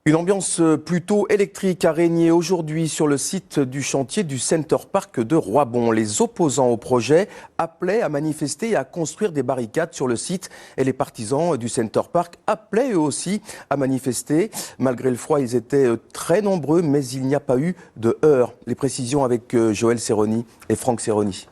Une ambiance plutôt électrique a régné aujourd'hui sur le site du chantier du Center Parc de Roibon. Les opposants au projet appelaient à manifester et à construire des barricades sur le site. Et les partisans du Center Parc appelaient eux aussi à manifester. Malgré le froid, ils étaient très nombreux, mais il n'y a pas eu de heurts. Les précisions avec Joël Serroni et Franck Serroni.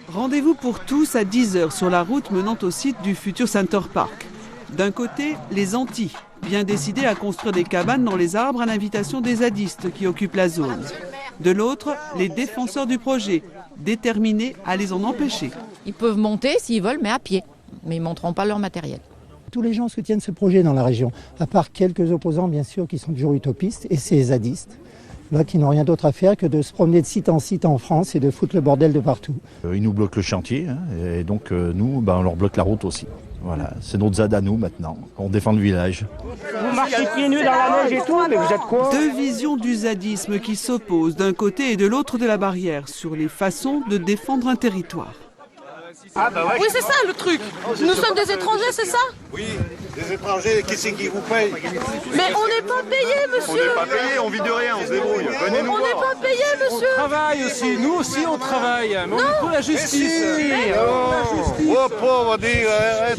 Rendez-vous pour tous à 10h sur la route menant au site du futur Center Park. D'un côté, les antis, bien décidés à construire des cabanes dans les arbres à l'invitation des zadistes qui occupent la zone. De l'autre, les défenseurs du projet, déterminés à les en empêcher. Ils peuvent monter s'ils veulent, mais à pied. Mais ils ne monteront pas leur matériel. Tous les gens soutiennent ce projet dans la région, à part quelques opposants bien sûr qui sont toujours utopistes, et ces zadistes. Là, qui n'ont rien d'autre à faire que de se promener de site en France et de foutre le bordel de partout. Ils nous bloquent le chantier, et donc nous, on leur bloque la route aussi. Voilà, c'est notre ZAD à nous maintenant, on défend le village. Vous marchez pieds nus dans la neige et tout, mais vous êtes quoi? Deux visions du zadisme qui s'opposent d'un côté et de l'autre de la barrière sur les façons de défendre un territoire. Oui, c'est ça le truc. Nous sommes des étrangers, c'est ça? Oui, des étrangers, qui c'est qui vous paye? Mais on n'est pas payé, monsieur. On n'est pas payé, on vit de rien, on se débrouille. Venez nous On n'est voir. pas payé, monsieur. On travaille aussi, nous aussi on travaille, mais on est pour la justice. Oh pauvre, arrête.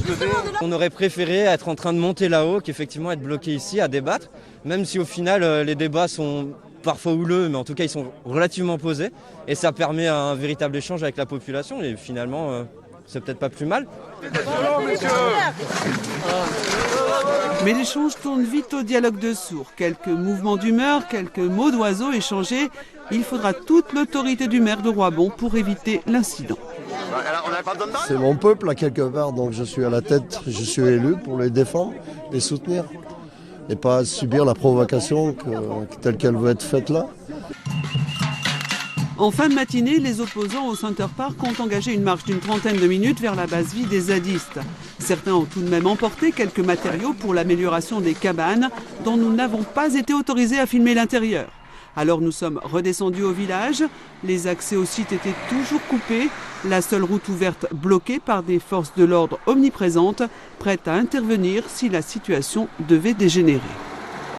On aurait préféré être en train de monter là-haut qu'effectivement être bloqué ici à débattre, même si au final les débats sont parfois houleux, mais en tout cas ils sont relativement posés et ça permet un véritable échange avec la population et finalement c'est peut-être pas plus mal. Mais l'échange tourne vite au dialogue de sourds. Quelques mouvements d'humeur, quelques mots d'oiseaux échangés. Il faudra toute l'autorité du maire de Roibon pour éviter l'incident. C'est mon peuple à quelque part, donc je suis à la tête, je suis élu pour les défendre, les soutenir. Et pas subir la provocation telle qu'elle veut être faite là. En fin de matinée, les opposants au Center Park ont engagé une marche d'une trentaine de minutes vers la base vie des zadistes. Certains ont tout de même emporté quelques matériaux pour l'amélioration des cabanes dont nous n'avons pas été autorisés à filmer l'intérieur. Alors nous sommes redescendus au village, les accès au site étaient toujours coupés, la seule route ouverte bloquée par des forces de l'ordre omniprésentes, prêtes à intervenir si la situation devait dégénérer.